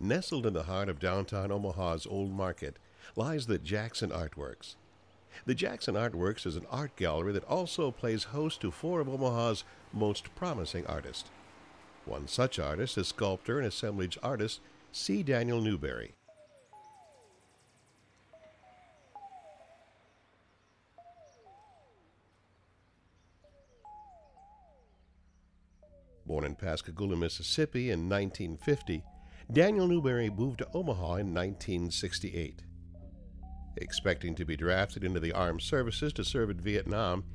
Nestled in the heart of downtown Omaha's Old Market lies the Jackson Artworks. The Jackson Artworks is an art gallery that also plays host to four of Omaha's most promising artists. One such artist is sculptor and assemblage artist C. Daniel Newberry. Born in Pascagoula, Mississippi in 1950, Daniel Newberry moved to Omaha in 1968. Expecting to be drafted into the armed services to serve in Vietnam,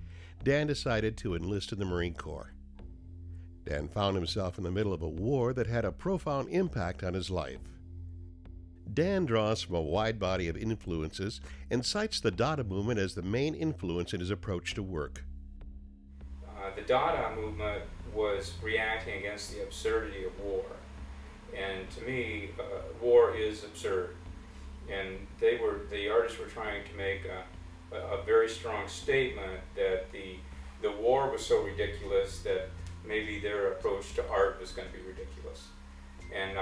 Dan decided to enlist in the Marine Corps. Dan found himself in the middle of a war that had a profound impact on his life. Dan draws from a wide body of influences and cites the Dada movement as the main influence in his approach to work. The Dada movement was reacting against the absurdity of war. And to me, war is absurd. And the artists were trying to make a very strong statement that the war was so ridiculous that maybe their approach to art was going to be ridiculous. And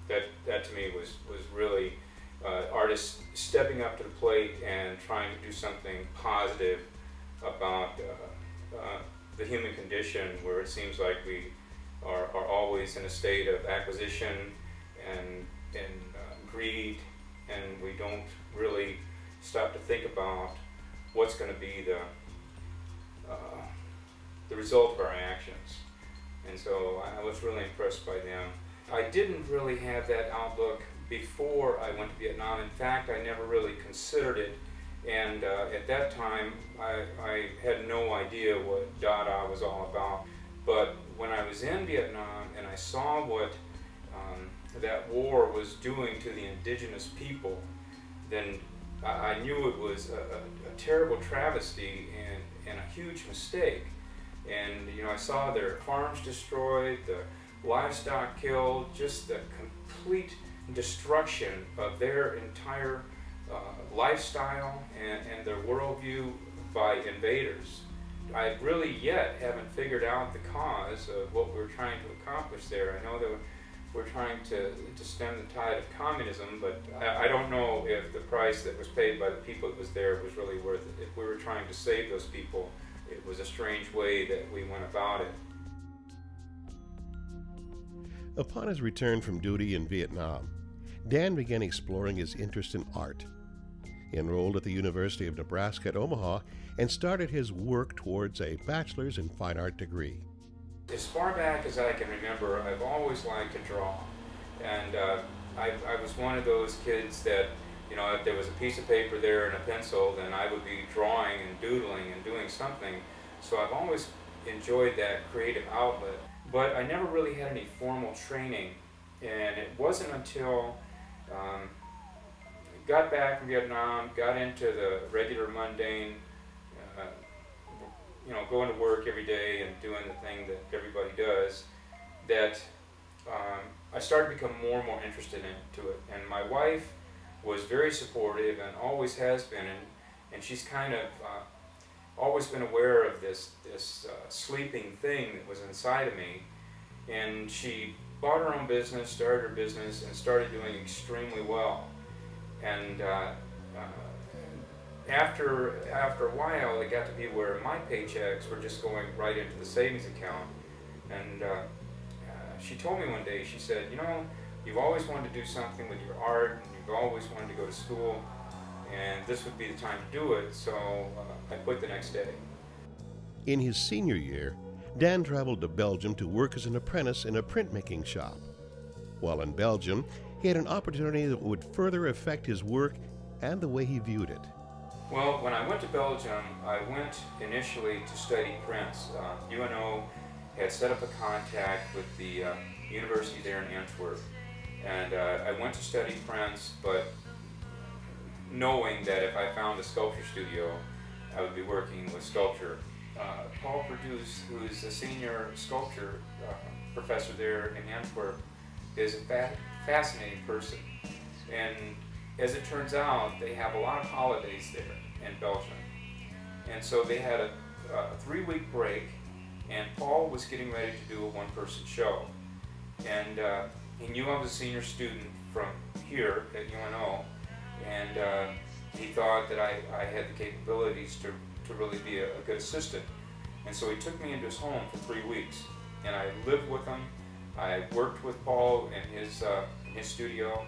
that to me was really artists stepping up to the plate and trying to do something positive about the human condition, where it seems like we are always in a state of acquisition and greed, and we don't really stop to think about what's going to be the result of our actions. And so I was really impressed by them. I didn't really have that outlook before I went to Vietnam. In fact, I never really considered it. And at that time, I had no idea what Dada was all about. But when I was in Vietnam and I saw what that war was doing to the indigenous people, then I knew it was a terrible travesty and a huge mistake. And I saw their farms destroyed, the livestock killed, just the complete destruction of their entire lifestyle and their worldview by invaders. I really yet haven't figured out the cause of what we're trying to accomplish there. I know that we're trying to stem the tide of communism, but I don't know if the price that was paid by the people that was there was really worth it. If we were trying to save those people, it was a strange way that we went about it. Upon his return from duty in Vietnam, Dan began exploring his interest in art. He enrolled at the University of Nebraska at Omaha and started his work towards a bachelor's in fine art degree. As far back as I can remember, I've always liked to draw. And I was one of those kids that, if there was a piece of paper there and a pencil, then I would be drawing and doodling and doing something. So I've always enjoyed that creative outlet. But I never really had any formal training. And it wasn't until I got back from Vietnam, got into the regular mundane, going to work every day and doing the thing that everybody does, that I started to become more and more interested into it. And my wife was very supportive and always has been, and she's kind of always been aware of this sleeping thing that was inside of me. And she bought her own business, started her business, and started doing extremely well. And after a while, it got to be where my paychecks were just going right into the savings account. And she told me one day, she said, you've always wanted to do something with your art, and you've always wanted to go to school, and this would be the time to do it, so I quit the next day. In his senior year, Dan traveled to Belgium to work as an apprentice in a printmaking shop. While in Belgium, he had an opportunity that would further affect his work and the way he viewed it. Well, when I went to Belgium, I went initially to study prints. UNO had set up a contact with the university there in Antwerp, and I went to study prints, but knowing that if I found a sculpture studio, I would be working with sculpture. Paul Produce, who is a senior sculpture professor there in Antwerp, is a fascinating person. And as it turns out, they have a lot of holidays there in Belgium. And so they had a 3-week break, and Paul was getting ready to do a one-person show. And he knew I was a senior student from here at UNO, and he thought that I had the capabilities to really be a good assistant. And so he took me into his home for 3 weeks, and I lived with him. I worked with Paul in his studio,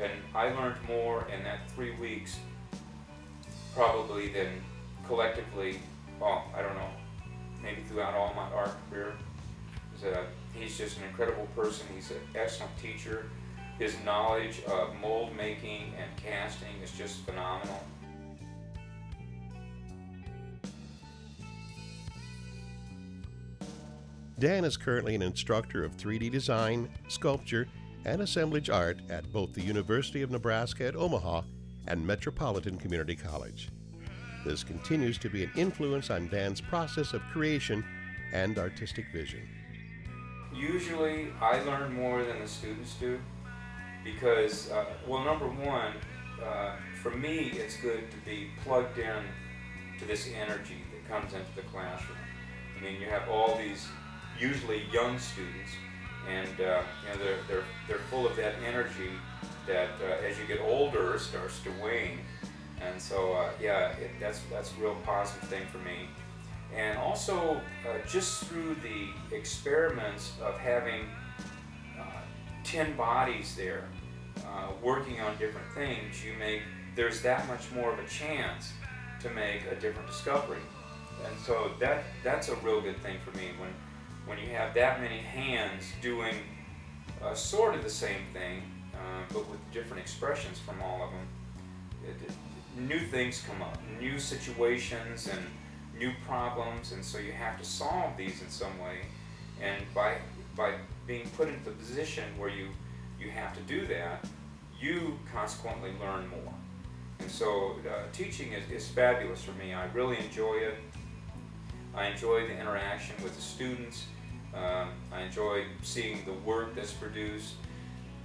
and I learned more in that 3 weeks probably than collectively, well, I don't know, maybe throughout all my art career. He's just an incredible person. He's an excellent teacher. His knowledge of mold making and casting is just phenomenal. Dan is currently an instructor of 3D design, sculpture, and assemblage art at both the University of Nebraska at Omaha and Metropolitan Community College. This continues to be an influence on Dan's process of creation and artistic vision. Usually I learn more than the students do because, well, number one, for me it's good to be plugged in to this energy that comes into the classroom. I mean, you have all these usually young students, and you know, they're full of that energy that as you get older starts to wane. And so yeah, that's a real positive thing for me. And also just through the experiments of having 10 bodies there working on different things, there's that much more of a chance to make a different discovery. And so that's a real good thing for me when you have that many hands doing sort of the same thing, but with different expressions from all of them. New things come up, new situations and new problems, and so you have to solve these in some way. And by being put into the position where you have to do that, you consequently learn more. And so teaching is fabulous for me. I really enjoy it. I enjoy the interaction with the students. I enjoy seeing the work that's produced.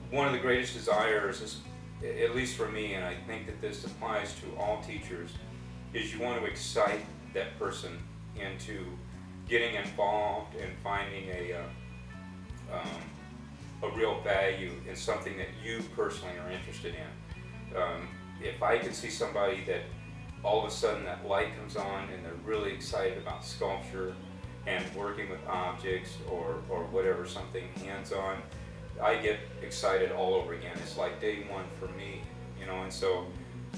One of the greatest desires is, at least for me, and I think that this applies to all teachers, is you want to excite that person into getting involved and finding a real value in something that you personally are interested in. If I can see somebody that all of a sudden that light comes on and they're really excited about sculpture and working with objects or whatever, something hands-on, I get excited all over again. It's like day one for me, you know, and so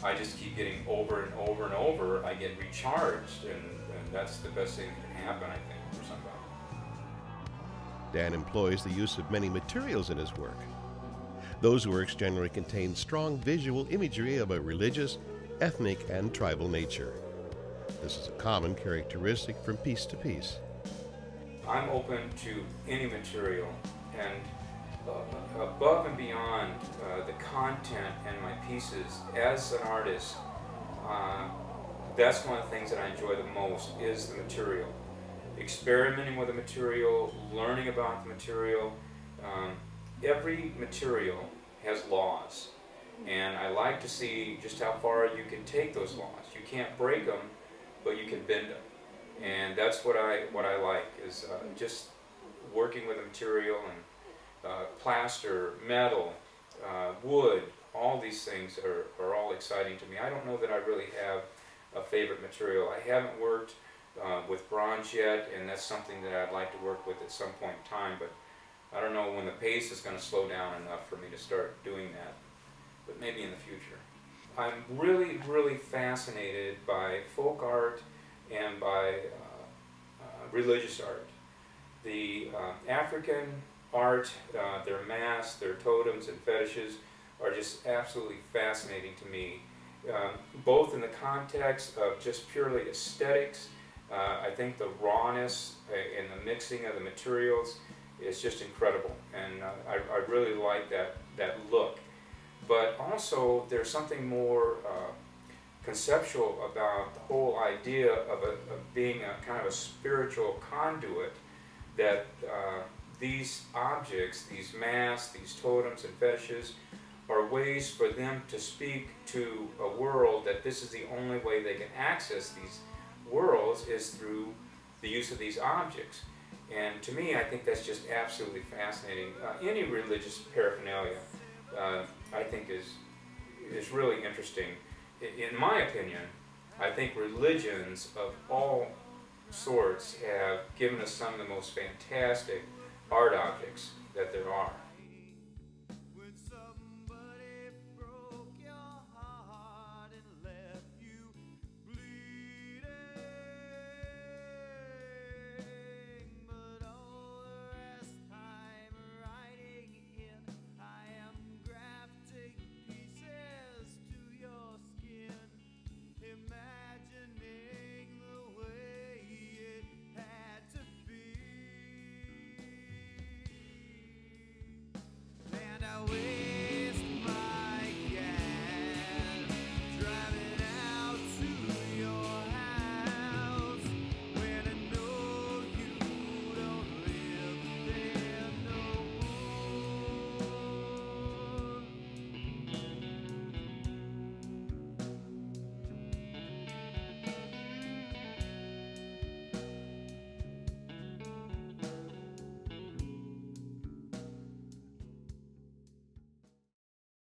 I just keep getting over and over and over. I get recharged, and that's the best thing that can happen, I think, for somebody. Dan employs the use of many materials in his work. Those works generally contain strong visual imagery of a religious, ethnic, and tribal nature. This is a common characteristic from piece to piece. I'm open to any material, and above and beyond the content in my pieces, as an artist, that's one of the things that I enjoy the most is the material. Experimenting with the material, learning about the material. Every material has laws, and I like to see just how far you can take those laws. You can't break them, but you can bend them, and that's what I like, is just working with the material. And plaster, metal, wood, all these things are all exciting to me. I don't know that I really have a favorite material. I haven't worked with bronze yet, and that's something that I'd like to work with at some point in time, but I don't know when the pace is going to slow down enough for me to start doing that, but maybe in the future. I'm really, really fascinated by folk art and by religious art. The African art, their masks, their totems and fetishes are just absolutely fascinating to me, both in the context of just purely aesthetics. I think the rawness and the mixing of the materials is just incredible, and I really like that look. But also there's something more conceptual about the whole idea of being a kind of a spiritual conduit, that these objects, these masks, these totems and fetishes are ways for them to speak to a world that this is the only way they can access these worlds is through the use of these objects. And to me, I think that's just absolutely fascinating. Any religious paraphernalia, I think, is really interesting. In my opinion, I think religions of all sorts have given us some of the most fantastic art objects that there are.